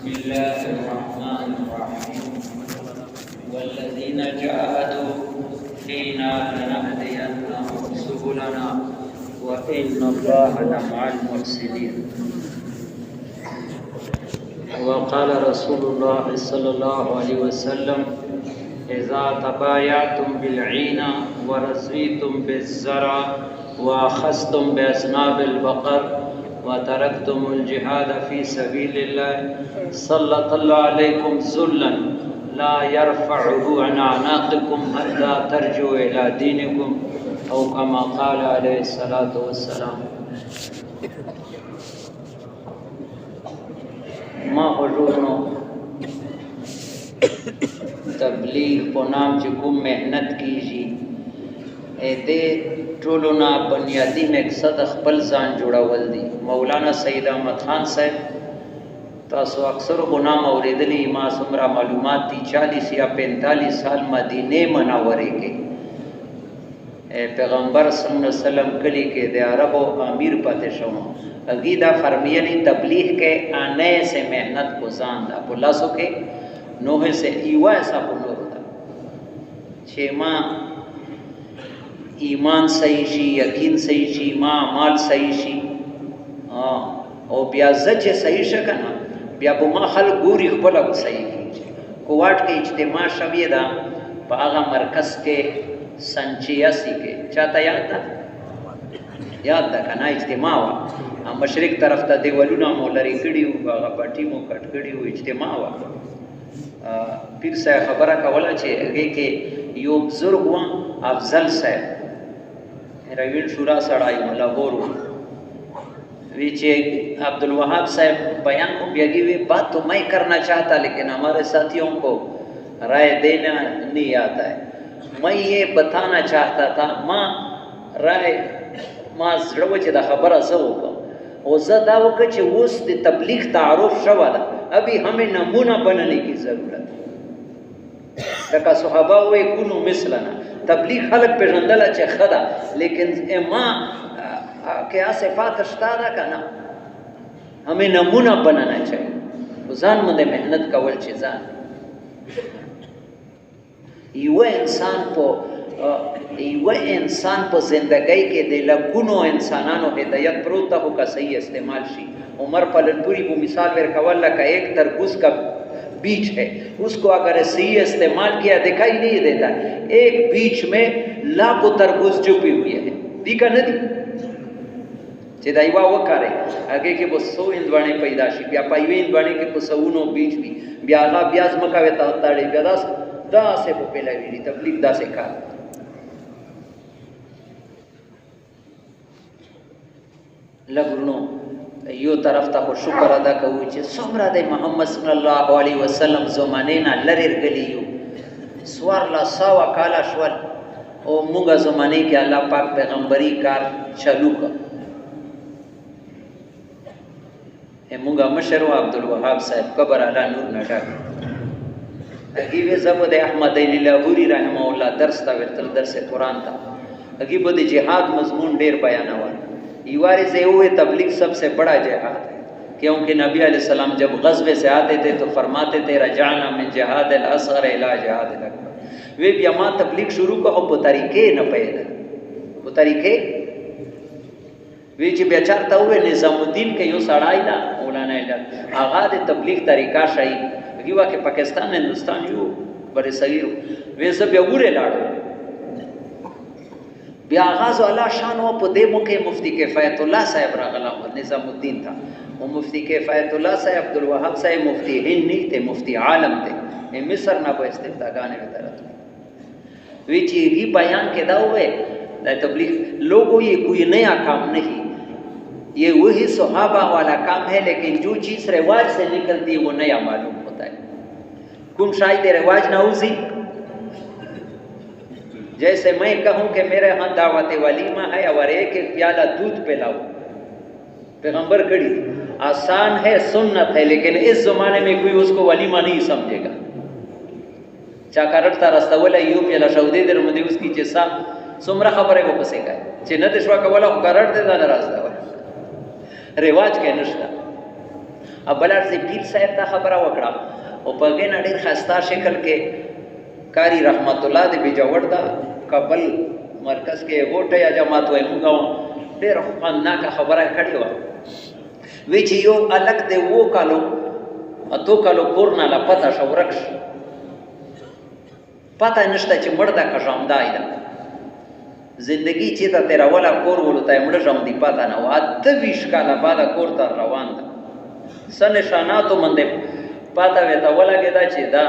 بسم الله الرحمن الرحيم والذين جاهدوا فينا لنهدينهم سبلنا وإن الله لمع المحسنين. وقال رسول الله صلى الله عليه وسلم إذا تبايعتم بالعين ورزيتم بالزرع وأخذتم بأسناب البقر وتركتم الجهاد في سبيل الله سلط الله عليكم ذلا لا يرفعه عن أعناقكم حتى ترجعوا إلى دينكم أو كما قال عليه الصلاة والسلام. ما حضورنو تبلیغ په نام چې کوم محنت کیږي دې ټولو نه بنیادی مقصد خپل ځان جوړول دي. مولانا سید احمد خان صاحب تاسو اکثر غنام اوریدلی ما څومره معلومات دي 40 یا 45 سال مدینه منوره کې پیغمبر صلی الله علیه وسلم کلی کې د عربو امیر پاتې شو. اگی دا فرمیلی تبلیغ کے آنے سے محنت کو زان دا پلا سو کے نوحے سے ایوہ ایسا بلور دا چھے ماں ایمان صحیح شی یقین صحیح شی ماں عمال صحیح شی او بیا زچ صحیح شکنا بیا بو ما خل گوری خبلا کو صحیح کی کوارٹ کے اجتماع شویے دا پا آغا مرکز کے سنچیاسی کے چاہتا یاد دا کنا اجتماع وا مشرق طرف ته دیوالونه مو لري کړي او هغه پټي مو کټ کړي او اجتماع وا پیر صاحب خبره کوله چې هغه کې یو بزرګ و افضل صاحب رویل شورا سړای مولا ګورو وی چې عبدالوهاب صاحب بیان کو بیاگی وی بات تو میں کرنا چاہتا لیکن ہمارے ساتھیوں کو رائے دینا نہیں آتا ہے. میں یہ بتانا چاہتا تھا ما رائے ما زړه چې دا خبره زه وکړم او زه دا وکړه چې اوس د تبلیغ تعارف شوه ده ابھی ہمیں نمونہ بننے کی ضرورت ہے. لکه صحابه وی کونو مثلنا تبلیغ خلق پیژندله چې ښه ده لیکن ما کیا صفات شته ده که نه ہمیں نمونہ بننا چاہیے. ځان باندې محنت کول چې ځان یو انسان په زندگی کې د لګونو انسانانو هدایت پروت هو کا صحیح استعمال شي. عمر پلنپوری کو مثال ورکول لکه ایک تربوز کا بیج ہے اس کو اگر صحیح استعمال کیا دکھائی نہیں دیتا ایک بیج میں لاکھوں تربوز چھپی ہوئی ہے دیکھا نہ دی چې دا یو وکړي هغه کې به 100 اندوانې پیدا شي بیا پایوي اندوانې کې په 100 بیج وي بیا هغه بیا ځمکه وته تاړي بیا دا سے په پیلاوي تبلیغ دا سے کار لګورنو یو طرف ته شکر ادا کوو چې څومره د محمد صلی الله علیه وسلم زمانه نه لری غلیو سوار لا ساوا کالا شول او موږ زمانه کې الله پاک پیغمبري کار چالو کړ. موږ مشر عبدالوهاب صاحب قبر اعلی نور نټا اگیوه زبو د احمد علی لاهوری رحمه الله درس تا ورتل درس قرآن تا اگیبو د جہاد مضمون ډیر بیانوال. یواری سے ہوئے تبلیغ سب سے بڑا جہاد ہے کیونکہ نبی علیہ السلام جب غزوے سے آتے تھے تو فرماتے تھے رجعنا من جہاد الاصغر الى جہاد الاکبر. وی بیا ما تبلیغ شروع کو په طریقې نه پیدا په طریقې وی چې بیا چارته ہوئے نظام الدین کې یو سړای دا مولانا هغه د تبلیغ طریقہ شای گیوا کہ پاکستان ہندوستان یو بڑے صغیر وی سب یو ګوره لاړو بیا آغاز الله شان او په دې موقع مفتی کفایت الله صاحب راغلا نظام الدین تھا او مفتی کفایت الله صاحب عبدالوهاب صاحب مفتی هند نہیں تھے مفتی عالم تھے مصر نہ وہ استفتاگانے میں طرح وی چیزی بیان کے دا ہوئے تبلیغ لوگوں یہ کوئی نیا کام نہیں یہ وہی صحابہ والا کام ہے لیکن جو چیز رواج سے نکلتی ہے وہ نیا معلوم ہوتا ہے. کم شاید رواج نہ ہوزی جیسے میں کہوں کہ میرے ہاں دعوت ولیمہ ہے اور ایک پیالہ دودھ پلاؤ پیغمبر کڑی آسان ہے سنت ہے لیکن اس زمانے میں کوئی اس کو ولیمہ نہیں سمجھے گا. چاکا رٹتا رستا والا یو پیالہ شودے در مدی اس کی جسا سمرہ خبرے کو پسے گئے چنت شوا کا والا خکا رٹ دیتا نراز دا والا رواج کے نشتا अब बलार से पीर साहब ता खबरा वकड़ा او په غین ډیر خسته شکل کې کاری رحمت الله دې بجوړ دا کابل مرکز کې غوټه یا جماعت وای موږ ډیر خواندناکه خبره کړې و وی چې یو الګ دې وو کالو اتو کالو کورنا لا پتا شو ورکش پتا نشته چې مردا کا ژوندای ده زندگی چې تا تیرا ولا کور ولته مړ ژوند دی پتا نه واته ویش کاله بعد کور ته روان ده سن نشاناتو منده پاتا ویتا ولګی دا چې دا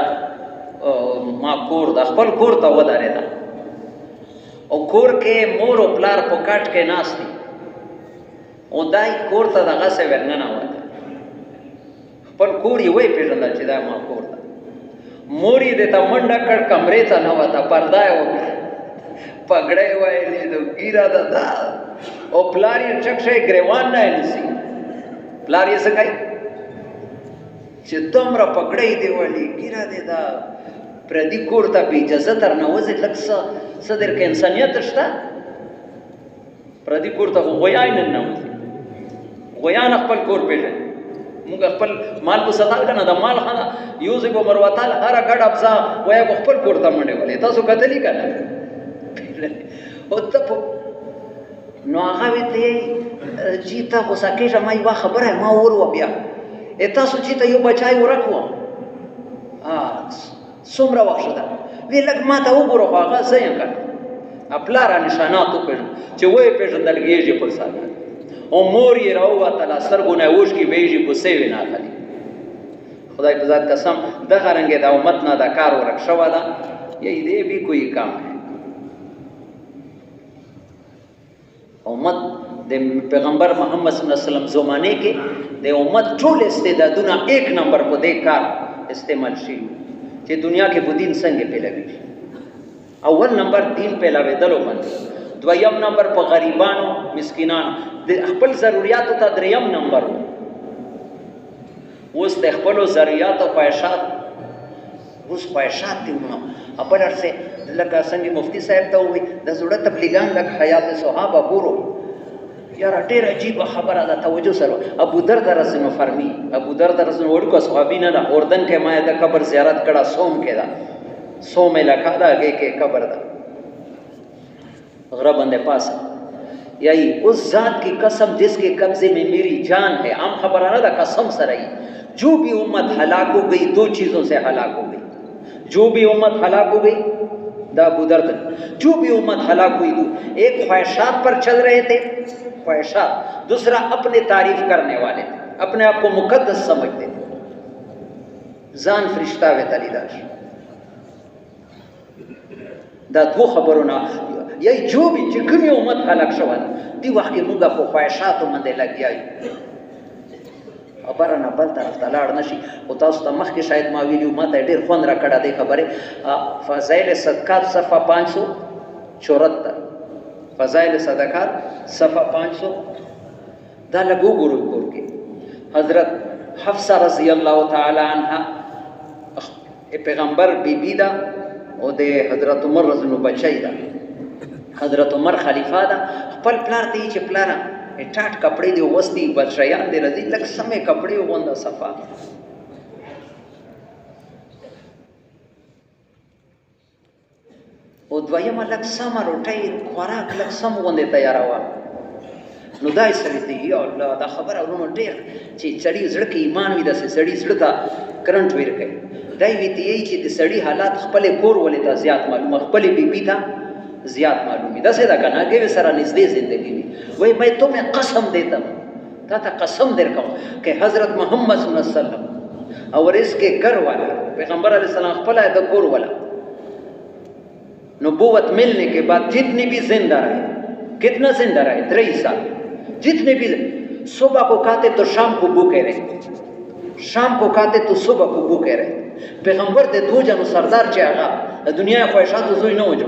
ما کور د خپل کور ته ودارې ده او کور کې مور او پلار په کاټ کې ناشتي او دای کور ته دغه څه ورننه وته خپل کور یې وای پیژندل چې دا ما کور ده مور یې د تا منډه کړ کمرې ته نه وته پردا و پګړې وایلې نو ګیرا ده او پلار یې چکشې ګریوان نه نسی پلار یې څه کوي چې دومره پګړې دی ولی ګیرا دی دا پردي کور ته بې اجازه تر نه وځي لږ څه در کې انسانیت شته پردي کور ته غویان نه وځي غویان خپل کور پیژني موږ خپل مال کو ساتل کنه د مال خانه یوزي کو مرواتال هر غډ ابزا وای خپل کور ته منډه ولې تاسو کتلی کنه او ته نو هغه ته جیتا خو سکه ما یو خبره ما ور و بیا تاسو چې ته یو بچای ورکو څومره وخت ده وی لږ ما ته وګوره خو هغه څه یې کړ خپل را نشانات وکړ چې وای پیژندل کېږي پر ساده او مور یې راووتله سترګونه یې اوښکې ویږي کوڅې یې نه اخلي خدای په ذات قسم دغه رنګې د امت نه دا کار ورک شوی ده یہی دې بھی کوئی کام ہے امت د پیغمبر محمد صلی الله علیه وسلم زمانه کې د امت ټول استعدادونه ایک نمبر په دې کار استعمال شي چې دنیا کې په دین څنګه پیلوي اول نمبر دین پیلاوي دلو باندې دویم نمبر په غریبانو مسکینانو د خپل ضرورتو ته دریم نمبر اوس د خپل ضرورتو پېښات اوس پېښات دی نو خپل ارسه لکه څنګه مفتی صاحب ته وي د زړه تبلیغان لکه حیات صحابه ګورو یار ډېر عجیب خبره ده توجه سره ابو درد رسنو فرمی ابو درد رسنو ورکو صحابي نه اردن کې ما د قبر زیارت کړه سوم کې دا سوم علاقہ دا کې قبر دا غره بندے پاس یہی اس ذات کی قسم جس کے قبضے میں میری جان ہے عام خبر آ رہا قسم سرائی جو بھی امت ہلاک ہو گئی دو چیزوں سے ہلاک ہو گئی جو بھی امت ہلاک ہو گئی دا ابو درد جو بھی امت ہلاک ہوئی دو ایک خواہشات پر چل رہے تھے خواہشات دوسرا اپنے تعریف کرنے والے تھے اپنے آپ کو مقدس سمجھتے تھے زان فرشتہ و تلیداش دا دو خبرونه یی جو بھی چې کومه امت هلاک شوه دی وخت موږ په خواهشاتو باندې لګیایو خبرونه بل طرف ته لاړ نشي او تاسو ته مخکې شاید ما ویلو ما ته ډېر خوند را کړه دی خبره فضائل صدقات صفحه 574 فضائل صدقات صفحه 500 دا لګو ګورو کور کې حضرت حفصه رضی الله تعالی عنها پیغمبر بیبی دا او د حضرت عمر رضی الله بچی دا حضرت عمر خلیفہ دا خپل پلار ته چې پلارا ټاټ کپڑے دی وستي بچیان دی رضی لک سمې کپڑے ووندا صفا او دویم لک سم روټي خوراک لک سم وندې تیاروا نو دای سړی دی یا الله دا خبره ورونو ډیر چې سړی زړه کې ایمان وي د سړی زړه ته کرنٹ ور کوي دای وی دی چې د سړی حالات خپل کور ولې ته زیات معلومه خپل بیبي ته زیاد معلومی دا سے دا کنا کہ سرا نزدې زندگی میں وہی میں تمہیں قسم دیتا ہوں تا قسم دے رکھا ہوں کہ حضرت محمد صلی اللہ علیہ وسلم اور اس کے گھر والا پیغمبر علیہ السلام خپل ہے دا کور والا نبوت ملنے کے بعد جتنی بھی زندہ رہے کتنا زندہ رہے 3 سال جتنے بھی صبح کو کھاتے تو شام کو بھوکے رہے شام کو کھاتے تو صبح کو بھوکے رہے پیغمبر دے دو جنو سردار چاہا دنیا خواہشات زوئی نہ ہو جو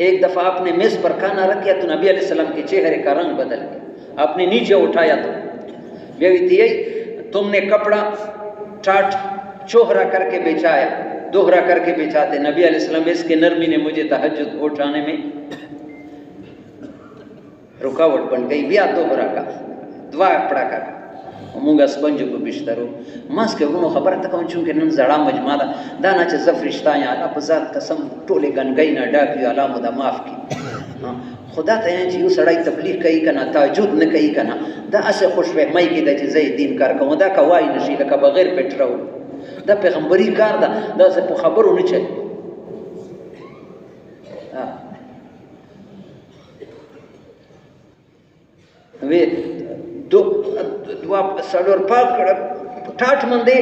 ایک دفعہ آپ نے میز پر کھانا رکھ دیا تو نبی علیہ السلام کے چہرے کا رنگ بدل گیا آپ نے نیچے اٹھایا تو تم نے کپڑا ٹاٹ چوہرا کر کے بچایا دوہرا کر کے بچاتے نبی علیہ السلام اس کے نرمی نے مجھے تہجد اٹھانے میں رکاوٹ بن گئی بیا دوہرا کا دوا پړه مونږه سپنجو په بشترو ماسک ورونو خبره ته کوم چې نن زړه مجمع ده دا نه چې زفرشتہ یا الله په ذات قسم ټوله غنګای نه ډاک یو الله مو د معاف کی خدا ته چې یو سړی تبلیغ کوي کنه تهجد نه کوي کنه دا اسه خوشفهمي کې د چې زې دین کار کوم دا کوای نشي لکه بغیر پټرول دا پیغمبري کار ده دا څه په خبرو نه چي وی دوا سړور پاک ټاټ باندې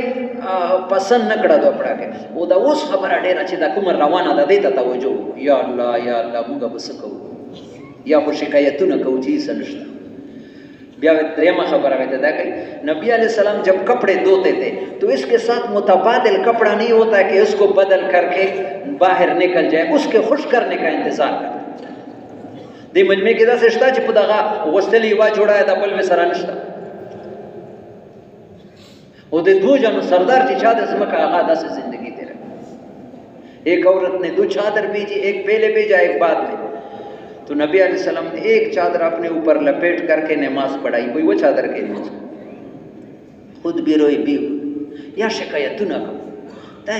پسند نه کړه دوه پړه کې او دا اوس خبره ډیره چې دا کوم روانه ده دې ته توجه یا الله موږ به څه کوو یا خو شکایتونه کوو چې څه نشته بیا درېمه خبره وه دا کوي نبی علیہ السلام جب کپڑے دھوتے تھے تو اس کے ساتھ متبادل کپڑا نہیں ہوتا کہ اس کو بدل کر کے باہر نکل جائے اس کے خوش کرنے کا انتظار کرتا دی مجمع کې دا سشتا چې په دغه غوښتلې یوه جوړه دا بل مې سره نشته او د دو جنو سردار چې چا د ځمکه هغه داسې زندگی تیرا ایک عورت نے دو چادر بھیجی ایک پہلے بھیجا ایک بعد میں تو نبی علیہ السلام نے ایک چادر اپنے اوپر لپیٹ کر کے نماز پڑھائی وہی وہ چادر کے نیچے خود بھی روئی بھی یا شکایتونه کوو دا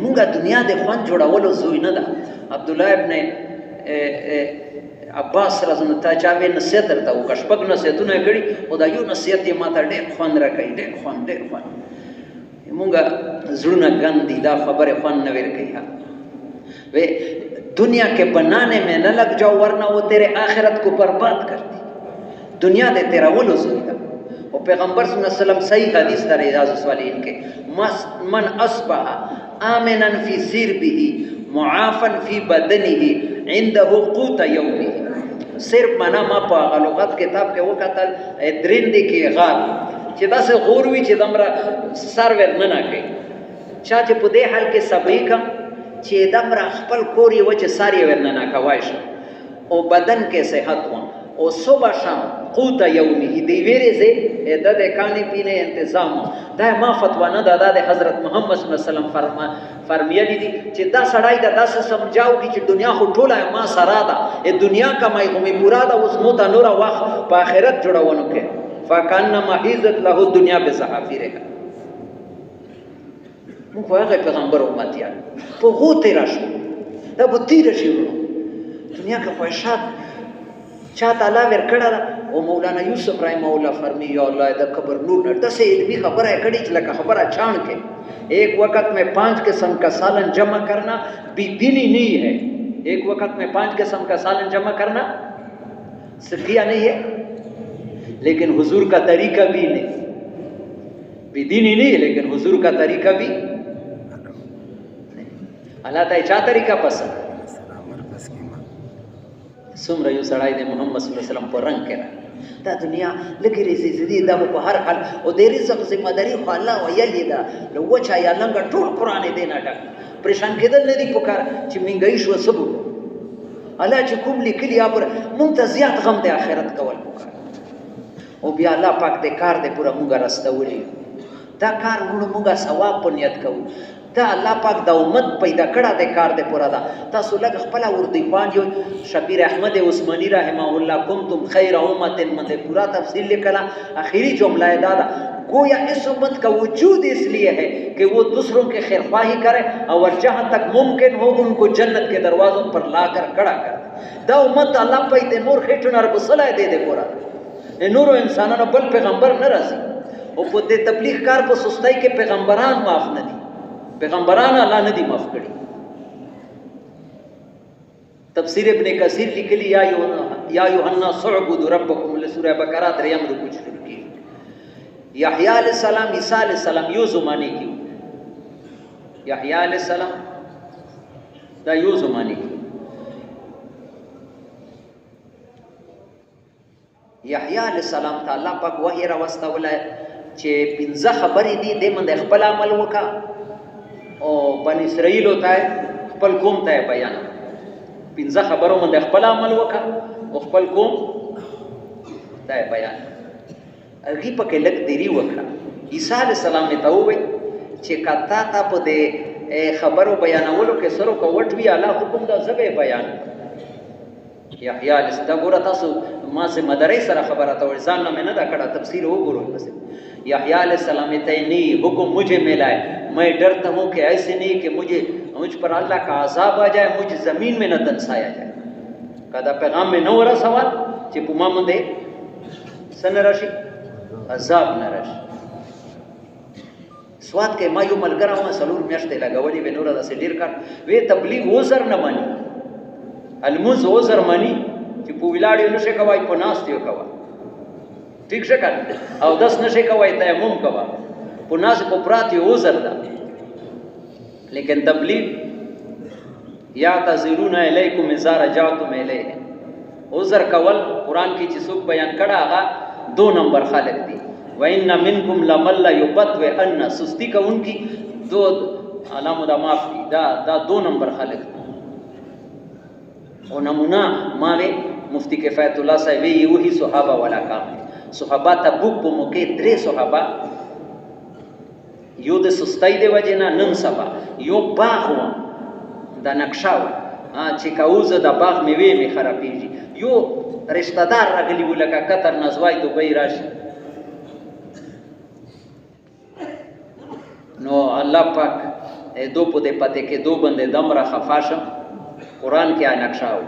مونږه دنیا د خوند جوړولو زوی نه ده عبدالله ابن عباس رضی الله تعالی چا مې نصیحت درته وکړ شپږ نصیحتونه یې کړي او دا یو نصیحت یې ماته ډېر خوند راکوي ډېر خوند مونږه زړونه ګند دي دا خبرې خوند نه ورکوي وی دنیا کے بنانے میں نہ لگ جاؤ ورنہ وہ تیرے آخرت کو برباد کر دی دنیا دے تیرا ولو زویدہ اور پیغمبر صلی اللہ علیہ وسلم صحیح حدیث در ریاض الصالحین کے من اصبح آمنا فی سربه معافا فی بدنه عنده قوت یومه صرف مانا ما پا غلوغت کتاب کے وہ قتل درندے کے غار چې دا سے غوروی چې دمرا سر ورننا کئی چا چې پا دے حال کے سبئی کم چې دمرا خپل کوری و چې ساری ورننا کوای شو او بدن کې صحت و او صبح شام قوت یومی دی ویری زه د کانی پینے انتظام دا ما فتوا نه دا د حضرت محمد صلی الله علیه وسلم فرمیلی دي چې دا سړی دا داسې سمجھاو کی چې دنیا خو ټوله ما سره ده دنیا کمای همي مراد اوس مو ته نور وخت په آخرت جوړونو کې فکان محیزت له دنیا بصحافیرها مونږ خو هغه پیغمبر امتیان په غو تیرا شو دا به تیره شي دنیا کې خواهشات چا تعالی ورکړه او مولانا یوسف رحمه الله فرمی یا اللہ دا قبر نور نر دسے علمی خبر ہے کڑی چلکا خبر چھان کے ایک وقت میں 5 قسم کا سالن جمع کرنا بھی دینی نہیں ہے ایک وقت میں 5 قسم کا سالن جمع کرنا صفیہ نہیں ہے لیکن حضور کا طریقہ بھی نہیں بھی دینی نہیں ہے لیکن حضور کا طریقہ بھی اللہ تعالی چا طریقہ پسند سمره یو سړی د محمد صلی الله علیه وسلم په رنگ کې دا دنیا لګي رزيزدي دا په هر حال او د رزق ذمہ داری خو الله ویلی دا لو وچا یا لنګ ټول قران دې نه ډک پریشان کېدل نه دي پکار چې منګای شو سبو الله چې کوم لیکلی یا پر ممتازیات غم د آخرت کول پکار او بیا الله پاک دې کار دې پورا مونږه راستولې دا کار مونږه ثواب په نیت کوو دا الله پاک دا امت پیدا کړه د کار د پورا دا تاسو لږ خپل وردیوان یو شبیر احمد عثمانی رحمه الله کنتم خیر امت من پورا تفصیل لکھلا آخری جملہ دا گویا اس امت کا وجود اس لیے ہے کہ وہ دوسروں کے خیر خواہی کرے اور جہاں تک ممکن ہو ان کو جنت کے دروازوں پر لا کر کھڑا کر دا امت اللہ پیدا نور خېټو نر بسلای دے پورا نور انسانانو بل پیغمبر نہ راځي او په دې تبلیغ کار په سستۍ کې پیغمبران معاف نه دي پیغمبران اللہ نے دی معاف کری تفسیر ابن کثیر لکھلی یا یوحنا صعبدوا ربکم لسورہ بقرہ دریم رکو شروع کی یحییٰ علیہ السلام عیسیٰ علیہ السلام یو زمانے کی یحییٰ علیہ السلام دا یو زمانے کی یحییٰ علیہ السلام تا اللہ پاک وحی راوستولی چې پنځه خبرې دي دې من د خپل عمل وکا او بنی اسرائیل ہوتا ہے خپل قوم ته بیان پنځه خبرو من د خپل عمل وکا او خپل قوم ته بیان هغه پکې لګ دیری وکړه عیسی علیہ السلام ته وویل چې کتا تا په دې خبرو بیانولو کې سره کو وټ وی الله حکم دا زبې بیان یحیی علیه السلام ګوره تاسو ما سے مدرۍ سره خبره ته ځان نه مې نه دا کړه تفسیر وګورئ بس یحیی علیہ السلام تینی حکم مجھے ملا ہے میں ڈرتا ہوں کہ ایسے نہیں کہ مجھ پر اللہ کا عذاب آ جائے مجھ زمین میں نہ دنسایا جائے کدا پیغام میں نہ ورا سوال چې په ما باندې سن راشي عذاب نه راشي سواد کې ما یو ملګری ما سلور میاشتې لګولې به نور داسې ډېر کار وی تبلیغ وزر نه مانی الموز وزر مانی چې په ولاړې نشه کوي په ناستې کوي ٹھیک شو کنه او داس نشه کوي تیمم کوي په ناس په پراتي وزر ده لیکن تبلیغ یا تزرون الیکم اذا رجعتم الیه عذر کول قران کې چې څوک بیان کړه هغه 2 نمبر خالق دي وان منکم لمن لا یبطئ ان سستی کوونکی دو علامه دا معاف دي دا 2 نمبر خالق دي او نمونه ماوي مفتی کفایت الله صاحب یې وਹੀ صحابه والا کام صحابه تبوک په موقع 3 صحابه یو د سستۍ دی وجه نه نن سبا یو باغ و دا نقشه و چې کاوزه د باغ میوې می خرابېږي یو رشتہ دار راغلی و لکه قطر نزوای دوبۍ راشي نو الله پاک دو په دې پته کې دو بندې دم را خفاشم قرآن کې آ نقشه و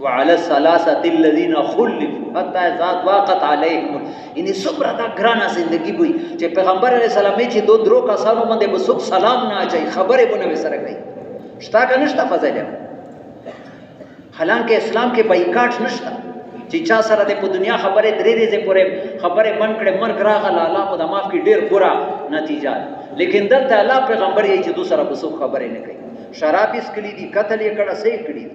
وعلى الثلاثه الذين خلفوا حتى ذات واقت عليهم یعنی صبر دا ګرانه زندگی وي چې پیغمبر علیه السلام چې دو درو کسانو باندې بسوک سلام نه اچي خبره بونه سره کوي شتا کا نشتا فضل حالانکه اسلام کې بایکاټ نشتا چې چا سره د په دنیا خبره درې ورځې پورې خبره بند کړي مرګ راغله الله په دماغ کې ډېر ګورا نتیجه لیکن دلته الله پیغمبر یې چې دو سره بسوک خبره نه کوي شراب اس کلی دي قتل یې کړه صحیح کړي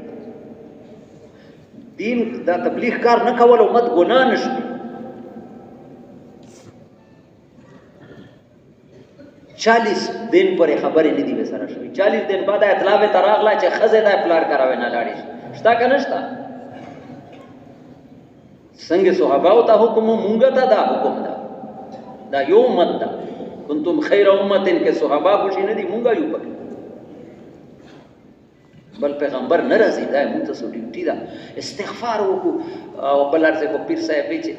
دین دا تبلیغ کار نه کول امت ګناه نشته 40 دن پورې خبرې نه دی وسره شوې 40 دن بعد اطلاع به تراغلا چې خزه دا پلار کراوي نه لاړی شتا کنه شتا څنګه صحابه او ته حکم مونږ ته دا حکم دا یو امت دا کنتم خیر امتن کې صحابه خوشي نه دي مونږ یو پکې بل پیغمبر نه راځي دا موږ ته سو ډیوټي دا استغفار وکړو او بل ارزه کو پیر صاحب چې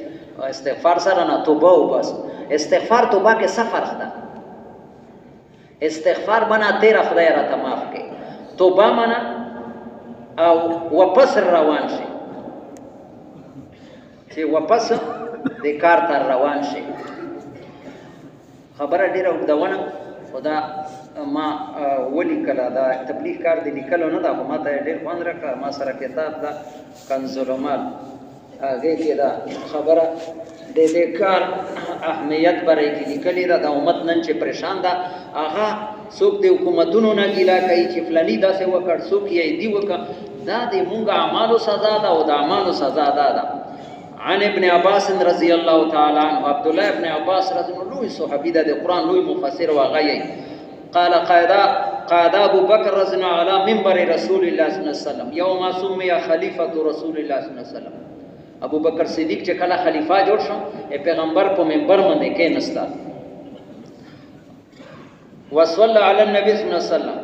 استغفار سره نه توبه او بس استغفار توبه کې سفر ده استغفار منا تیرا خدای را ته معاف کړي توبه منا او واپس روان شي چې واپس د کار تر روان شي خبره ډیره وګدونه خدا ما ولی کلا دا تبلیغ کار دی لیکلو نه دا ما ته ډیر خوند راکړه ما سره کتاب دا کنز المال هغه کې دا خبره د دې کار اهمیت برای کې لیکلې ده د امت نن چې پریشان ده هغه څوک د حکومتونو نه ګیلا کوي چې فلانی داسې وکړ څوک یې دی وکړ دا د مونږ اعمالو سزا ده او د اعمالو سزا ده عن ابن عباس رضی الله تعالی عنہ عبد الله ابن عباس رضی الله عنه صحابي ده د قران لوی مفسر واغی قال قاد ابو بکر رضی الله علی منبر رسول الله صلی الله علیه وسلم یوم سمي خلیفۃ رسول الله صلی الله علیه وسلم ابو بکر صدیق چې کله خلیفہ جوړ شو پیغمبر په منبر باندې کې نستا وصلى على النبي صلی الله علیه وسلم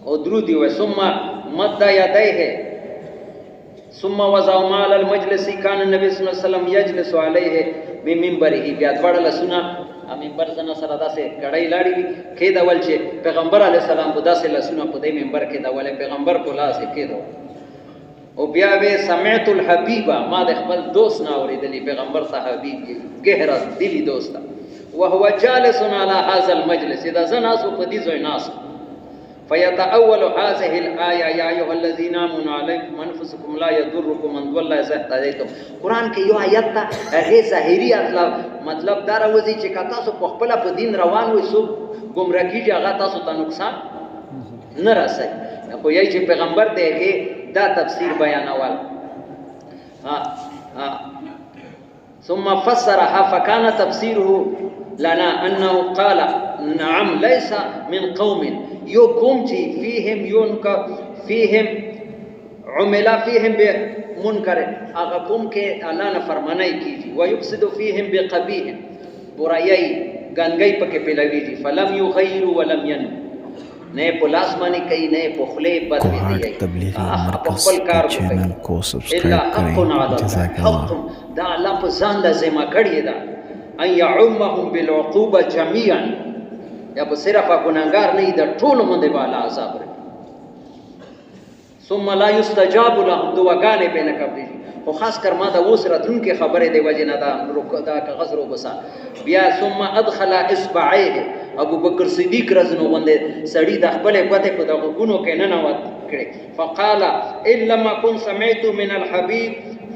او درود وي ثم مد يديه ثم وضع مال المجلس كان النبي صلی الله علیه وسلم يجلس عليه بمنبره بیا دواړه لسونه منبر زنه سره داسې کړای لاړی وي کې دا ول چې پیغمبر علی السلام په داسې لسونه په دې منبر کې دا ول پیغمبر په لاس کې دا او بیا به سمعت الحبیب ما د خپل دوست نه اوریدلی پیغمبر صحابي گہرا دلی دوست وهو جالس على هذا المجلس اذا زناس په دې ځای ناس فيتأول هذه الآية يا أيها الذين آمنوا عليكم أنفسكم لا يضركم من ضل إذا اهتديتم قرآن کې یو آیت ته هغه ظاهري مطلب دا راوځي چې کا تاسو په خپل په دین روان وئ سو گمراه کیږي هغه تاسو ته نقصان نه راسي خو یی چې پیغمبر دغه دا تفسیر بیانول ثم فسرها فكان تفسيره لنا أنه قال نعم ليس من قوم يقوم فيهم عمل فيهم بمنكر أغاكم كي الله نفرماني كيجي ويقصد فيهم بقبيح برأيي غنغي پکې پلويږي فلم يغيروا ولم ينهوا نه په لاس باندې کوي نه په خولې بد کوهاټ ویلي تبلیغی په مرکز خپل کار چینل کوي کو الا سبسکرائب حق کړئ علی الله جزاک الله حق دا الله په ځان د ذمہ کړی دا ان يعمهم بالعقوبه جميعا یا په صرف ګناګار نه د ټولو باندې بالا عذاب لري ثم لا يستجاب لهم دعاګانې به نه قبلې او خاص کر ما دا اوس راتلونکې خبرې دی وجه نه دا کاغذ رو بسا بیا ثم ادخل اصبعيه ابو بکر صدیق رضی الله عنه سړی د خپل پته په دغه ګونو کې نه نوت کړي فقال ان لم كن سمعت من الحبيب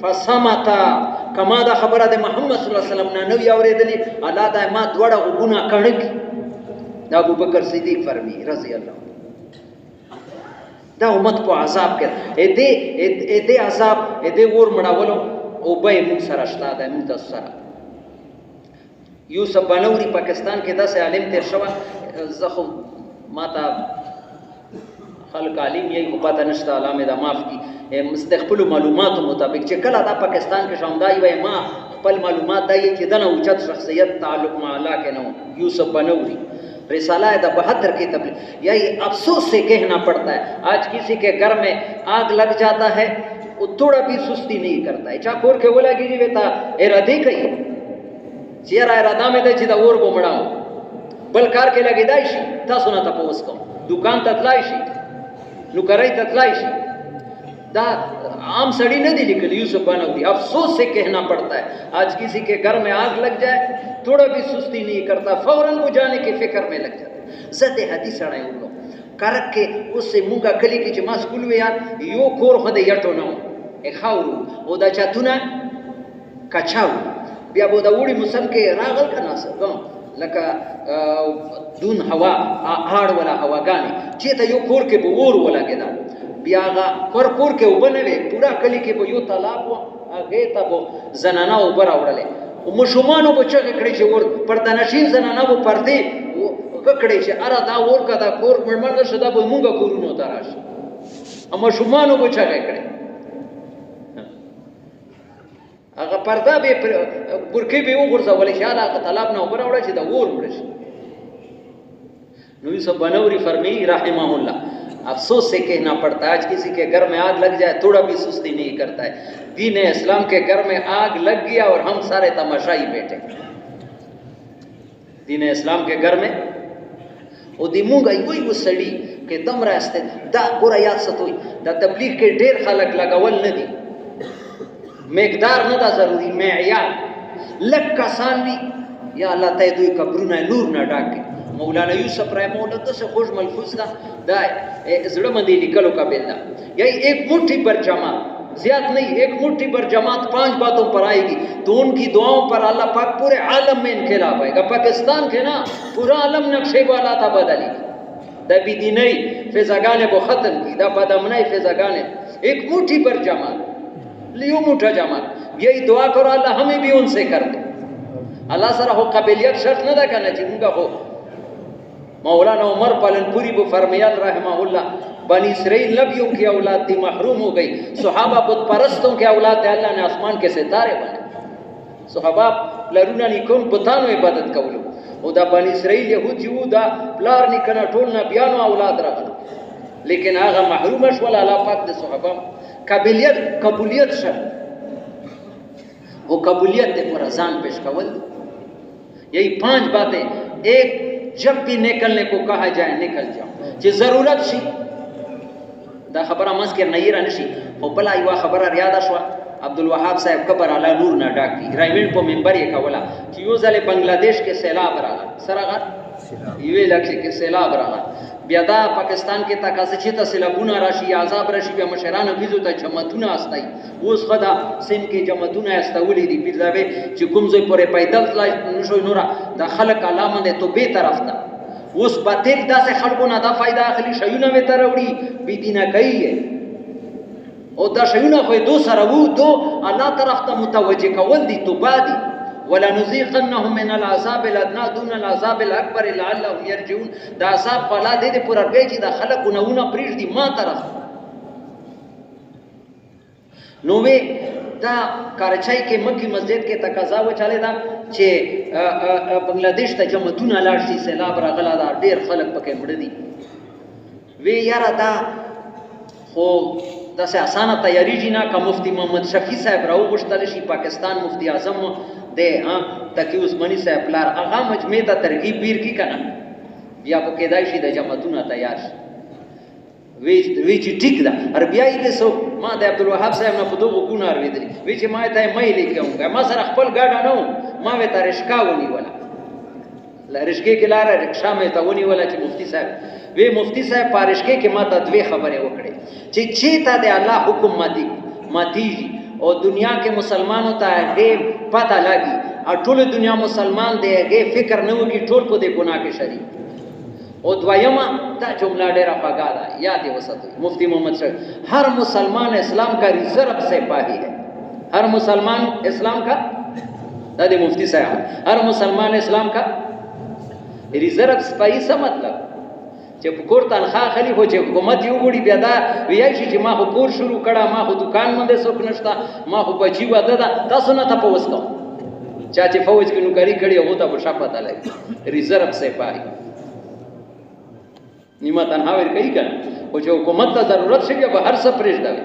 فصمت کما دا خبره د محمد صلی الله علیه وسلم نه نو اوریدلی الله دا ما دوړه غونه کړک دا ابو بکر صدیق فرمی رضی الله دا امت په عذاب کې دې عذاب دې ور مړاولو او به موږ سره شته د موږ سره یوسف بنوري پاکستان کې داسې عالم تیر شوی زه خو ماته خلق عالم یې خو پته نشته الله مې دا معاف کړي مستقبل معلوماتو مطابق چې کله دا پاکستان کې شامدای وای ما خپل معلومات دی چې دنه اوچت شخصیت تعلق مع الله کې نو یوسف بنوري رسالہ ہے 72 کی تبلیغ یہی افسوس سے کہنا پڑتا ہے آج کسی کے گھر میں آگ لگ جاتا ہے وہ تھوڑا بھی سستی نہیں کرتا ہے چاکور کے بولا گیری بیتا ارادی کئی چیرا ارادہ میں دے چیدہ اور کو مڑاؤ بلکار کے لگی دائشی تا سنا تا پوس کو دکان تطلائشی نکرائی تطلائشی دا عام سڑی نہ دی لیکن یوسف بنوري افسوس سے کہنا پڑتا ہے آج کسی کے گھر میں آگ لگ جائے تھوڑا بھی سستی نہیں کرتا فوراً بجھانے کی فکر میں لگ جاتا زد حدیث اڑائے ان لوگ کرک کے اس سے مونگا کلی کی جما سکول وی یار یو کور خود یټو نو ا خاورو او دا چاتونه کچاو بیا بو دا وړي موسم کې راغل کنا سره لکه دون هوا هاړ ولا هواګانی چې ته یو کور کې به ور ولا کېدا بیا غا کور کې وبنوي پورا کلی کې به یو تالاب و هغه ته به زنانه وبر اورلې او مشومانو به چغه کړی چې ور پردانشین زنانه به پردي ککړې چې اره دا ور کا دا کور مرمنه شدا به مونږه کورونو تراش اما شومانو به چغه کړی هغه پردا به برکې به وګرځولې چې هغه طلب نه وبر اورل چې دا ور مړ شي نو یوسف بنوري فرمی رحمه الله افسوس سے کہنا پڑتا ہے آج کسی کے گھر میں آگ لگ جائے تھوڑا بھی سستی نہیں کرتا ہے دین اسلام کے گھر میں آگ لگ گیا اور ہم سارے تماشائی بیٹھے دین اسلام کے گھر میں او دی مونگا وی و سڑی کہ دم راستے دا گورا یاد ستوئی دا تبلیغ کے ډیر خلق لگاول ندی مقدار ندا ضروری معیار لگ کسان بھی یا اللہ تے دوی قبرونه نور نہ ډاکې مولانا یوسف رحمه الله دسه خوش ملفوظ دا زړه باندې لیکلو قابل دا یہی ایک مٹھی پر جماعت زیاد نہیں ایک مٹھی پر جماعت 5 باتوں پر آئے گی تو ان کی دعاؤں پر اللہ پاک پورے عالم میں انقلاب آئے گا پاکستان کے نا پورا عالم نقشے والا تھا بدلی دا بیدینی فیضاگانے کو ختم کی دا بدامنائی فیضاگانے ایک مٹھی پر جماعت لیو مٹھا جماعت یہی دعا کرو اللہ ہمیں بھی ان سے کر دے اللہ سره ہو قابلیت شرط نہ دا کرنا چاہیے مونگا ہو مولانا عمر پالنپوری وہ فرمیال رحمہ اللہ بنی اسرائیل نبیوں کی اولاد تھی محروم ہو گئی صحابہ بت پرستوں کی اولاد ہے اللہ نے آسمان کے ستارے بنے صحابہ لرونا نکون بتانو عبادت کولو او دا بنی اسرائیل یهود یو دا پلار نکنا ټولنا بیانو اولاد راغلو لیکن آغا محروم شول اللہ پاک دے صحابہ قبولیت شرط وہ قبولیت دے پر ازان پیش کول یہی 5 باتیں ایک جب بھی نکلنے کو کہا جائے نکل جاؤ چې ضرورت شي دا خبره مسکر نه نشي او بلا یو خبره ریاده شو عبدالوهاب صاحب قبر علی نور نه ډاکی رایمن په منبر یې کولا چې یو ځل بنگلاديش کې سیلاب راغی سره یوې لکه کې سیلاب راغی بیا دا پاکستان کې تاسو چې تاسو سیلابونه راشي عذاب راشي بیا مشرانو ویزو ته جماعتونه استای اوس خدا سین کې جماعتونه استولې دي پیرځوي چې کوم ځای پورې پیدل تلای نشوي نورا دا خلک علامه ده تو به طرف ته اوس باطل داسې خلکو نه دا فائدہ اخلي شيونه به تر وړي بي دینه کوي او دا شيونه خو دو سره وو دو الله طرف ته متوجه کول دي توبه دي ولا نذيقنهم من العذاب الادنى دون العذاب الاكبر لعلهم يرجعون دا عذاب پلا دې دې پورا گئی چې دا خلک ګناونه پریږ دي ما طرف نو وی دا کراچۍ کې مکی مسجد کې تقاضا و چاله دا چې بنگلاديش ته جمعتونه لاړ شي سیلاب راغلا دا ډېر خلک پکې مړ دي وی یاره دا خو داسې اسانه تیاریږي نه که مفتی محمد شفیع صاحب راوغوښتلی شي پاکستان مفتی اعظم دی تقي عثماني صاحب پلار هغه مجمع ته ترغیب بیر کي که نه بیا خو کیدای شي د جماعتونه تیار شي وی چې ټیک ده بیا یې د څوک ما د عبدالوهاب صاحب نه په دغو ګونه اورېدلي وی چې ما ته یې مه یې لیکونګی ما سره خپل ګاډه نه و ما مې ته رشکا ونیوله رشکې کې لاره رکشا مې ته ونیوله چې مفتي صاحب وی مفتی صاحب په رشکې کې ما ته دوې خبرې وکړې چې چېرته د الله حکم ماتیږي او دنیا کې مسلمانو ته هغې پته لګي او ټوله دنیا مسلمان د هغې فکر نه وکړي ټول په دې ګناه کې شریک اور دویمہ دا جملہ ڈیرا پگالا یاد وسط مفتی محمد شفیع ہر مسلمان اسلام کا ریزرو سپاہی ہے ہر مسلمان اسلام کا دادی مفتی صاحب ہر مسلمان اسلام کا ریزرو سپاہی څه مطلب چې کور تنخواه خلی خو چې حکومت یو وګړي بیا دا ویای شي چې ما خو کور شروع کړه ما خو دکان مونږ څوک نشته ما خو بچی واده ده تاسو نه تاسو کوم چا چې فوج کې نوکری کړي هغه ته په شپه تلای ریزرو سپاہی نیمه تنها ور کوي کنه او چې حکومت ته ضرورت شي به هر څه پرېږدي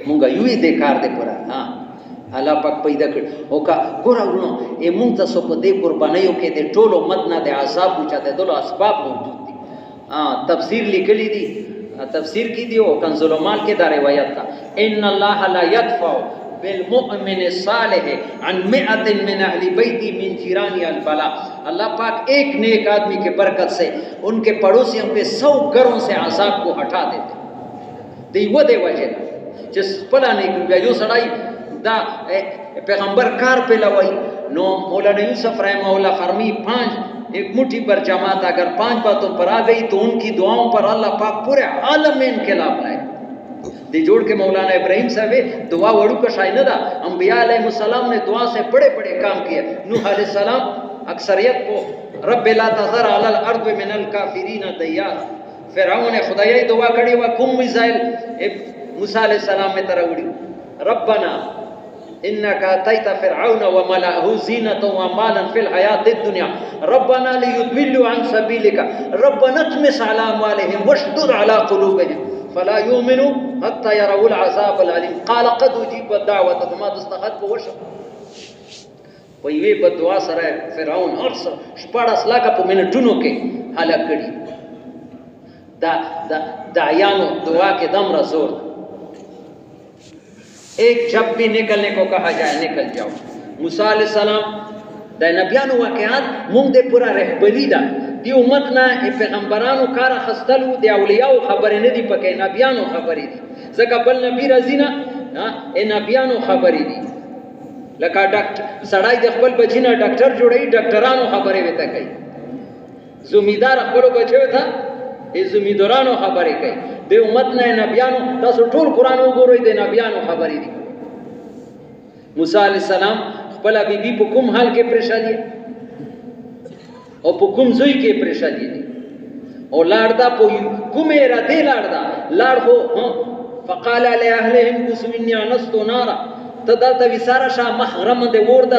مونږ یو دې کار دې پورا ها الله پاک پیدا کړ او کا ګور ورونو ای مونږ تاسو په دې قربانیو کې د ټولو مدنه د عذاب پوچاته دلو اسباب موجود دي تفسیر لیکلی دي تفسیر کې دی او کنز المال کې دا روایت تا ان الله لا يدفع بالمؤمن الصالح عن 100 من اهل بیتی من جیران البلاء اللہ پاک ایک نیک آدمی کے برکت سے ان کے پڑوسیوں کے 100 گھروں سے عذاب کو ہٹا دیتے دی وہ دے وجہ جس پلا نیک یو سڑائی دا پیغمبر کار پہ لوائی نو مولانا یوسف رحمہ اللہ فرمی 5 ایک مٹھی پر جماعت اگر 5 باتوں پر آ گئی تو ان کی دعاؤں پر اللہ پاک پورے عالم میں انقلاب لائے دی جوڑ کے مولانا ابراہیم صاحب دعا وڑو کا شائی نہ دا انبیاء علیہ السلام نے دعا سے بڑے بڑے کام کیے نوح علیہ السلام اکثریت کو رب لا تذر علی الارض من الکافرین دیارا فرعون نے خدای دعا کڑی و کم میزائل موسی علیہ السلام میں تروڑی ربنا انك اتيت فرعون وملئه زينة ومالا في الحياة الدنيا ربنا ليضلوا عن سبيلك ربنا اطمس على اموالهم واشدد على قلوبهم فلا يؤمنوا حتى يروا العذاب العليم قال قد اجيبت دعوتكما تستخد وشو ویوی بدعا سره فرعون ارس شپاړس لاکه په منټونو کې هلاک کړي دا دعیانو دعا کې دم رسول ایک جب بھی نکلنے کو کہا جائے نکل جاؤ موسی علیہ السلام د نبیانو واقعات مونږ د پورا رهبری ده دی امت نه پیغمبرانو کار خستلو دی اولیاء خبرې نه دی پکې نبیانو خبرې دي ځکه بل نبی رزینا نبیانو خبرې دي لکه ډاکټر سړی د خپل بچی نه ډاکټر جوړي ډاکټرانو خبرې وته کوي زمیدار خپل بچو ته زمیدارانو خبرې کوي د امت نه نبیانو تاسو ټول قران وګورئ د نبیانو خبرې دي موسی علی السلام خپل بیبي په کوم حال کې پریشانی او په کوم ځای کې پریشانی دي او لاړدا په کومه را دی لاړ هو فقال لاهلهم كسوا نست نارا تدا ته وساره شاه محرم د ورد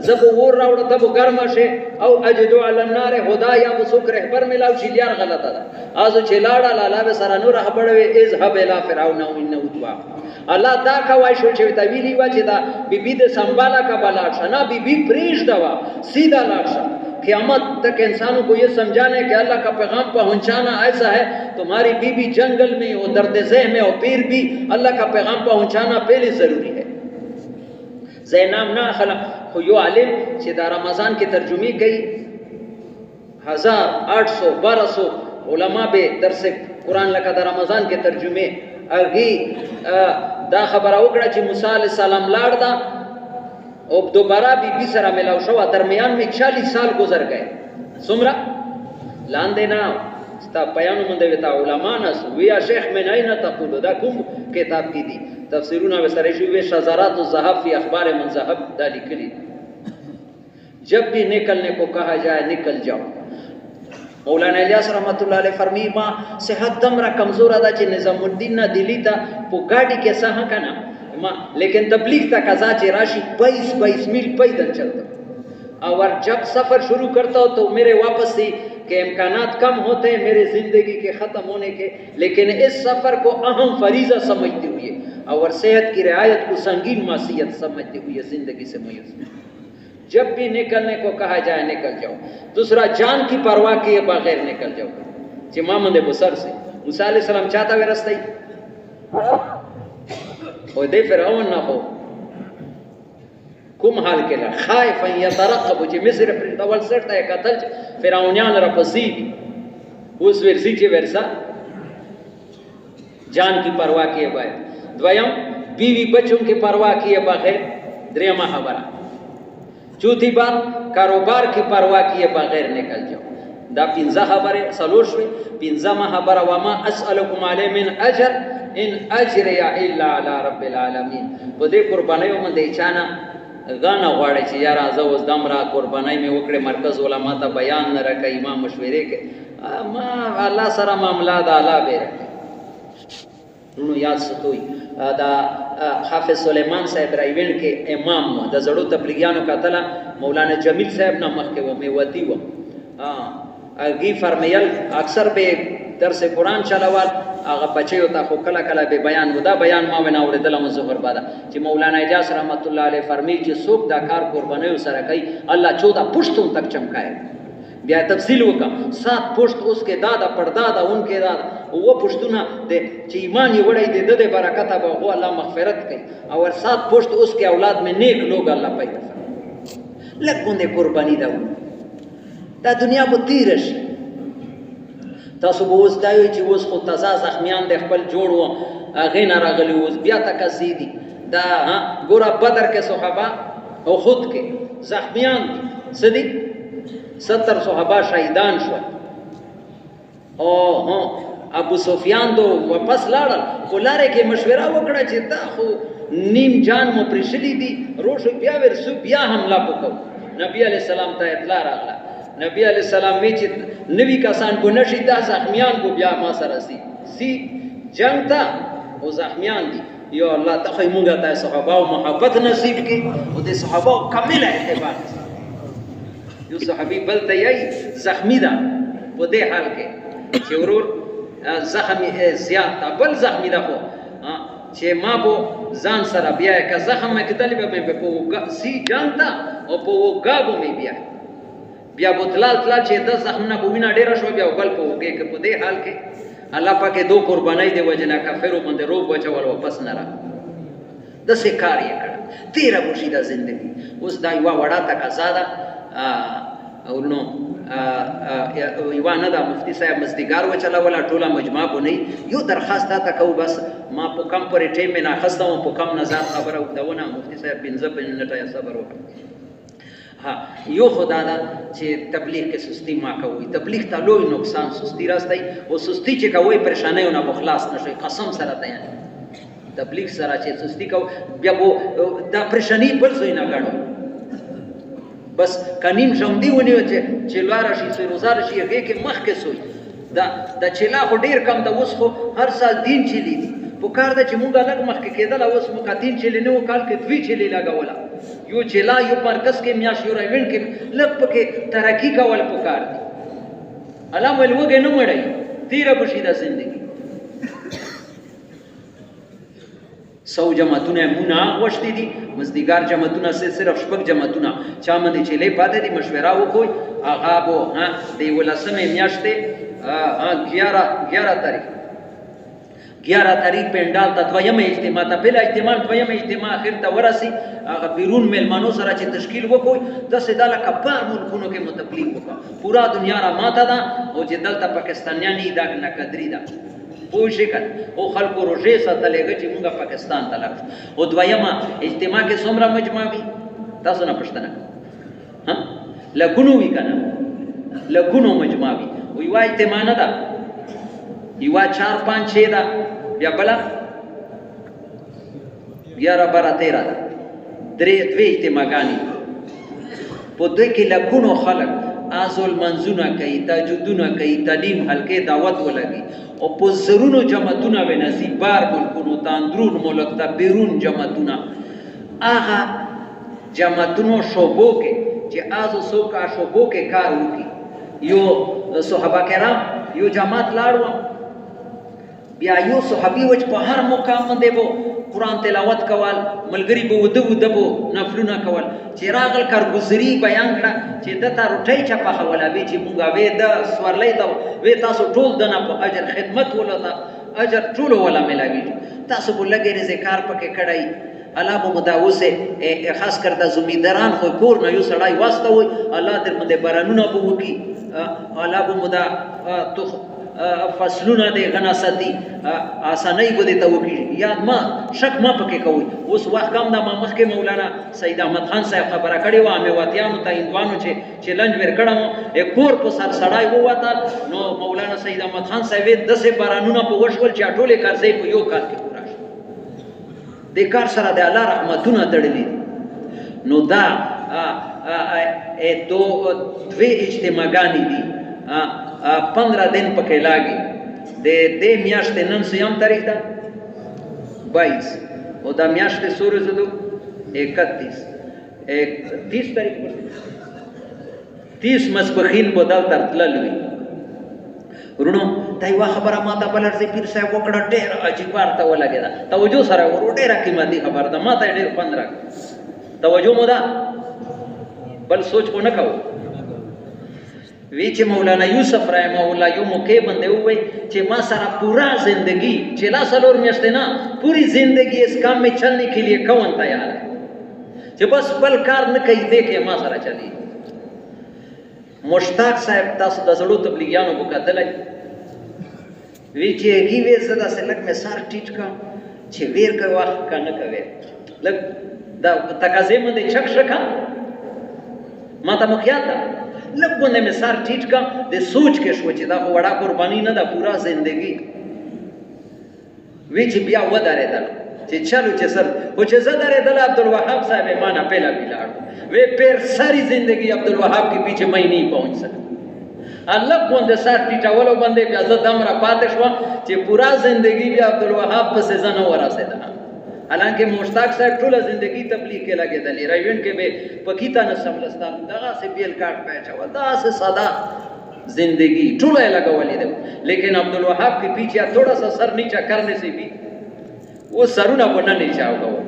زبو ور راوړ ته ګرمه شه او اجدو علی النار هدایا وسوک رهبر ملاو شي لیار غلطه ده از چې لاړه لاله به سره نور خبروي اذهب الى فرعون انه طغى الله دا کوي شو چې ته ویلی و چې دا بیبي د سنبالا کا بلاټ شنا بیبي پریش دوا سیدھا لاټ شا قیامت تک انسانوں کو یہ سمجھانا ہے کہ اللہ کا پیغام پہنچانا ایسا ہے تمہاری بیوی جنگل میں اور درد ذہ میں اور پیر بھی اللہ کا پیغام پہنچانا پہلے ضروری ہے زینام نا خلا خو یو عالم چې دا رمضان کې ترجمه کوي 1800 علماء به درس قرآن لکه دا رمضان کې ترجمه اگی دا خبر وکړه چې موسی علیہ السلام لاړ دا او دوباره بی سره ملاو شو درمیان میں 40 سال گزر گئے سمرا لاندې نه ستا بیانو مونږ وتا علماء نس ویا شیخ من اين تقول دا کوم کتاب کې دي تفسیرونه وسره شوی شذرات الذهب فی اخبار من ذهب دا لیکلي جب بھی نکلنے کو کہا جائے نکل جاؤ مولانا الیاس رحمت اللہ علیہ فرمی ما صحت دمرا کمزور ادا چې نظام الدین نہ دلی تا په گاڑی کې ساه کنا ما لیکن تبلیغ تا قضا چې راشی 22 میل پیدل چلتا اور جب سفر شروع کرتا ہو تو میرے واپس سے कि इम्कानात कम होते हैं मेरे ज़िंदगी के ख़त्म होने के, लेकिन इस सफ़र को अहम फरीज़ा समझते हुए और सेहत की रियायत को संगीन मासियत समझते हुए ज़िंदगी से मुयस्सर जब भी निकलने को कहा जाए निकल जाओ। दूसरा, जान की परवाह किए बगैर निकल जाओ। जे मामद बुसर से मूसा अलैहिस्सलाम चाहता हुए रास्ते और दे फिरौन ना हो कुम हाल के ला खाइफ यतरकब जे मिस्र पर तवल सरता है कतल फिरौनियान रपसीदी उस वर्सी चे वर्सा जान की परवाह किए बगैर। द्वयम, बीवी बच्चों की परवाह किए बगैर। द्रियमा हबरा। चौथी बात, कारोबार की परवाह किए बगैर निकल जाओ। दा पिंजा खबरे सलोशवे पिंजा खबरा वमा असअलुकुम अलैहि मिन अजर इन अजरिया इल्ला अला रब्बिल आलमीन। په دې قربانیو باندې چانه غاڼه غواړي چې یاره زه اوس دمره قربانۍ مې وکړې مرکز علما ته بیان نه راکوي ما مشورې کوي ما الله سره معامله د الله به راکوي. نو یاد ستوي دا حافظ سلیمان صاحب رایوین کې امام د زړو تبلیغیانو کتله مولانا جمیل صاحب نه مخکې و میوتی و اگی فرمیل اکثر به درس قرآن چلوال هغه بچیو ته خو کله کله به بیان ودا بیان ما ونه اوریدل مو زهر بادا چې مولانا اجاز رحمت الله علیه فرمی چې څوک دا کار قربانیو سره کوي الله 14 پشتوں تک چمکائے. بیا تفصیل وکا 7 پشت اس کے دادا پردادا ان کے دادا وہ پشتونه د چې ایمان یې وړی د د برکت به هو الله مغفرت کوي اور 7 پشت اس کے اولاد میں نیک لوگ الله پیدا فرمائے. لکه قربانی دا دنیا به تیر شي. تاسو به اوس دا وایئ چې اوس خو تازه زخمیان د خپل جوړ وو هغې نه راغلي اوس بیا تکسي دي دا ګوره بدر کې صحابه او خود کې زخمیان دي څه دي 70 صحابه شهیدان شول او ابو سفیان دو واپس لاړل خو لارې کې مشوره وکړه چې دا خو نیم جان مو پرېښلي دي روشو بیا ورسو بیا حمله وکړو. نبی علیہ السلام ته اطلاع راغله. نبی علیہ السلام وی چې نوی کسان کو نشي دا زخمیان کو بیا ما سره سی جنگ تا او زخمیان دي یا الله ته مونږه ته صحابه او محبت نصیب کی او د صحابه کامل اعتبار. یو صحابي بل ته یې زخمی ده په دې حال کې چې ورور زخمی زیات بل زخمی ده خو چې ما بو ځان سره بیا که زخم کېدلی به مې په سی جنگ تا او په وګابو مې بیا بوتلال تلال چې 10 زخمونه په وینه ډیره شو بیا بل په وګه کې په دې حال کې الله پاک دو قربانای دی وجنا کافرو باندې روب بچول واپس نه را د سکار یې کړ تیرا بوشیدا زندگی اوس دا یو وړه تقاضا ده او نو یو نه دا مفتی صاحب مزدګار و چلاولا ټوله مجمع بونی یو درخواست تا کو بس ما په کم پر ټیم نه خسته او په کم نظر خبره ودونه مفتی صاحب 15 منټه صبر وکړ. ها یو خدا دا چې تبلیغ کې سستی ما کوي تبلیغ ته لوی نقصان سستی راستي او سستی چې کوي پریشانه نه بخلاص نشي قسم سره ته تبلیغ سره چې سستی کو بیا دا پریشانی بل څه نه غاړو بس کنیم شوندی ونیو چې لار شي سي روزار شي هغه کې مخ کې سوی دا چلا خو ډیر کم د اوس خو هر سال دین چلی دي په کار د چې مونږه لګ مخ کې کېدل اوس مقاتین چلی نو کال کې دوی چلی لګولا یو چلا یو مرکز کې میاش یو راوین کې لګ پکې ترقی کول پکار دي علام ول وګه نه مړی تیرا بشیدا زندگی سو جماعتونه مونږه غوښتي دي مزدګار جماعتونه صرف شپږ جماعتونه چا باندې چلې پاتې دي مشوره وکوي هغه بو ها دی ولسمه میاشتې 11 تاریخ 11 تاریخ پندال ته دویم اجتماع ته بل اجتماع دویم اجتماع اخر ته ورسي هغه بیرون ملمنو سره چې تشکیل وکوي د سیداله کبار ملکونو کې متبلیغ وکړه پورا دنیا را ماته ده او چې دلته پاکستانیانی دا نه قدرې ده پوښی کړه او خلکو روزه ساتلېږي چې موږ پاکستان ته لاړو او دویمه اجتماع کې څومره مجمع وي تاسو نه پښتنه ها لګونو وی کنه لګونو مجمع وي وی وای اجتماع نه ده یو 4 5 6 دا بیا بلا 11 12 13 دا درې دوی اجتماعګانی په دوی کې لګونو خلک ازول منځونه کوي تهجدونه کوي تعلیم حلقې دعوت ولګي او په زرونو جماعتونه ونسي بار ملکونو تاندرون ملک ته بیرون جماعتونه هغه جماعتونو شوبو کې چې ازو څوک شوبو کې کار وکي یو صحابه کرام یو جماعت لاړو بیا یو صحابي وچ په هر مقام باندې وو قرآن تلاوت کول ملګری به وده بو نفلونه کول چې راغل کارګزاري بیان کړه چې دته روټۍ چا پخوله وی چې مونږه وې د سورلۍ ته وې تاسو ټول دنه په اجر خدمت ولته اجر ټول ولا ملاوي تاسو په لګې ذکر پکې کړای الله مو مداوسه خاص کر د زمینداران خو کور نه یو سړی واسطه وي الله در باندې بارانونه به وکي الله مو مدا تو فصلونه د غناستی اسانۍ بده ته وکي یاد ما شک ما پکې کوي اوس وخت کم د ما مخکې مولانا سید احمد خان صاحب خبره کړې و امه واتیانو ته هندوانو چې چیلنج ور کړم کور په سر سړای ووتل نو مولانا سید احمد خان صاحب د سه بارانونه په وشول چې ټوله کارځي په یو کال کې پورا شو د کار سره د الله رحمتونه تړلې نو دا دوه اجتماعګانی دي 15 दिन پکې لاګي د دې میاشتې نن سیام تاریخ ده 22 او دا میاشتې سورې زدو 30 تاریخ 30 مسبخین بدل ترتلل وي ورونو دا یو خبره ما ته بلرځي پیر صاحب وکړه ډېر عجیب ورته ولګیدا توجه سره ورو ډېر قیمتي خبر ده ما ته ډېر 15 توجه مو ده بل سوچ کو نه کوو وی چې مولانا یوسف رحمه الله یو موقع باندې وای چې ما سره پورا زندگی چې لا سلور میاشتې نه پوری زندگی اس کام میں چلنے کے لیے کون تیار ہے چې بس بل کار نه کوي دې کې ما سره چلی مشتاق صاحب تاسو د زړو تبلیغیانو وکړل وی چې هیوې زدا سلک مې سار ټیټ کا چې ویر کوي واخ کا نه کوي لګ دا تقاضې باندې چک شکا ما ته مخیال ده لګونه مې سر ټیټ کا د سوچ کې شو چې دا وړا قرباني نه ده پورا زندگی وی چې بیا ودارېدل چې چلو چې سر او چې زه درېدل عبدالوهاب صاحب مانا پہلا بھی لاړو وی پیر ساری زندگی عبدالوهاب کے پیچھے میں نہیں پہنچ سکتا الله باندې سر ټیټولو باندې بیا زه دم را پاتې شوم چې پورا زندگی بیا عبدالوهاب په سزا نه ورسېدل حالانکه مشتاق صاحب ټول زندگی تبلیغ کې لګېدلی رایون کې به پکیتا نه سملستان دغه سه بیل کارت پېچو دا سه ساده زندگی ټول لګولې ده لیکن عبدالوهاب के पीछे थोड़ा सा सर नीचा करने से भी वो सरुना बना नहीं चाहोगा वो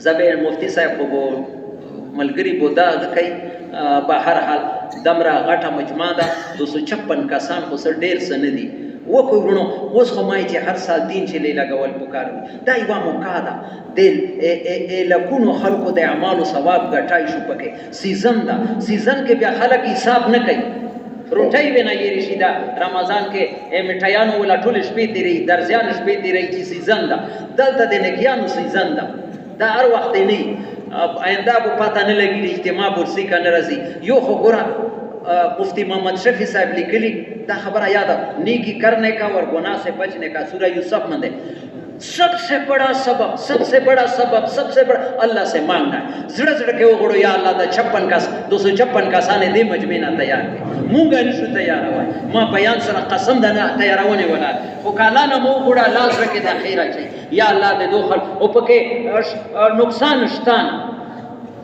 زبیر مفتی صاحب کو ملګری بودا کوي بهر حال دمرا غټه مجمع ده 256 کسان خو سر ډیر سندي وکړو ورونو اوس خو مای چې هر سال دین چې لګول پکار دا یو موقع ده د لکونو خلقو د اعمالو ثواب غټای شو پکې سیزن ده سیزن کې بیا خلک حساب نه کوي روټای وینا یې رشیدا رمضان کې مټیانو ولا ټول شپې تیری درځان شپې تیری چې سیزن ده دلته د نګیانو سیزن ده دا هر وخت نه آینده په پتا نه لګی اجتماع ورسې کنه راځي یو خو ګره مفتی محمد شفیع صاحب لیکلی دا خبره یاد نیکی کرنے کا اور گناہ سے بچنے کا سورہ یوسف میں سب سے بڑا سبب سب سے بڑا اللہ سے مانگنا ہے زڑ زڑ کے وہ گڑو یا اللہ دا 256 کا سانے دے مجمعنا تیار کے مونگا نشو تیار ہوا ماں بیان سر قسم دانا تیار ہونے والا وہ کالانا مو گڑا لاز رکے دا خیرہ چاہیے یا اللہ دے دو خل او پکے نقصان اشتانا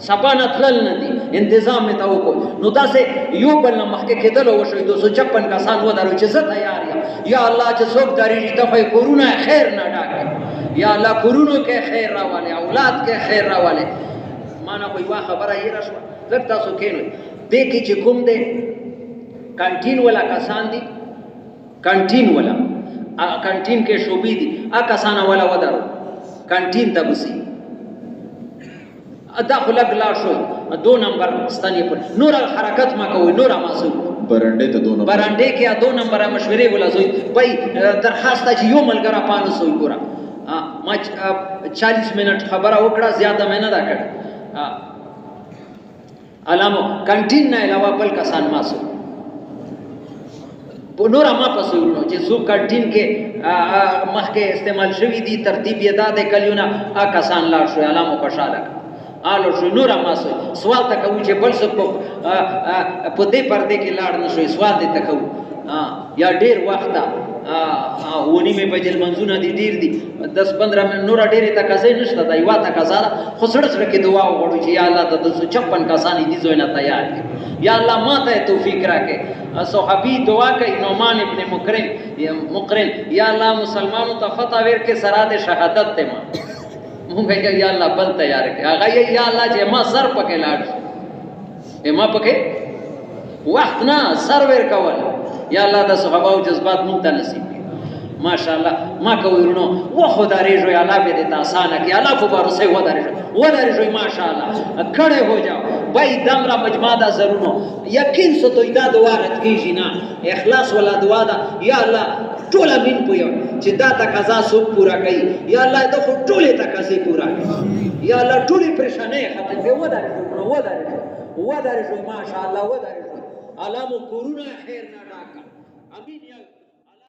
سبانا تلل ندی انتظام میں تاو کو نو دا سے یو بلنا محکے کدلو وشوی 256 کا سان ودارو چیزا تیار یا اللہ چه سوک داری جیتا خوی کورونا خیر نہ ڈاکے یا اللہ کورونو کے خیر را والے اولاد کے خیر را والے مانا کوئی واہ خبرہ یہ رشوا لگتا سو کینوی دیکھی چه کم دے کانٹین والا کسان دی کانٹین والا کانٹین کے شوبی دی کسانا والا ودارو کانٹین تا بسی دا خلق لا شو 2 نمبر ستانی پر نور حرکت ما کوئی نور معصوم برانڈے ته 2 نمبر برانڈے کې 2 نمبر مشورې ولا زوی بھائی درخواست چې یو ملګرا پانو سوی ګورا ما 40 منټ خبره وکړه زیاده مې نه دا کړ علامو کانټین نه علاوه بل کسان ماسو نور ما پسې ورونو چې سو کانټین کې مخکې استعمال شوی دی ترتیب یې دا د کلیونه کسان لا شو علامو خوشاله آلو شو نور ماسو سوال تا کوو چې بل څه په دې پردې کې لاړ نشوي سوال دې تا کوو یا ډیر وخت ونی مې بجل منځونه دي ډیر دي 10-15 منټ نور ډېرې تقاضې نشته دا یوه تقاضا ده خو زړه زړه کې دعا وغواړو چې یا الله د 256 کسان دي زوی نه تیار کړي یا الله ما ته توفیق راکړي صحابي دعا کوي نعمان ابن مقرن یا الله مسلمانو ته فتح ورکړي سرات شهادت ته ما مونږ یا الله بل تیار کړي هغه یا الله چې ما سر پکې لاړ ما پکې وخت نه سر ور کول یا الله د صحابه او جذبات مونږ ته نصیب کړي ماشاءالله ما کوي ورونو و خدا ریجو یا الله به دې آسان کړي الله په بارسه و درجو ماشاءالله کړه هو جاو بای دمرا مجمع دا ضرورو یقین سو تو دا دعا رات کیږي نه اخلاص ولا دعا دا یا الله ټول امین پویو چې دا تقاضا سو پورا کړي یا الله دا ټولې تقاضې پورا کړي یا الله ټولې پریشانې ختم کړي و درجو ماشاءالله و درجو علامو کورونا خیر نه راکا امین یا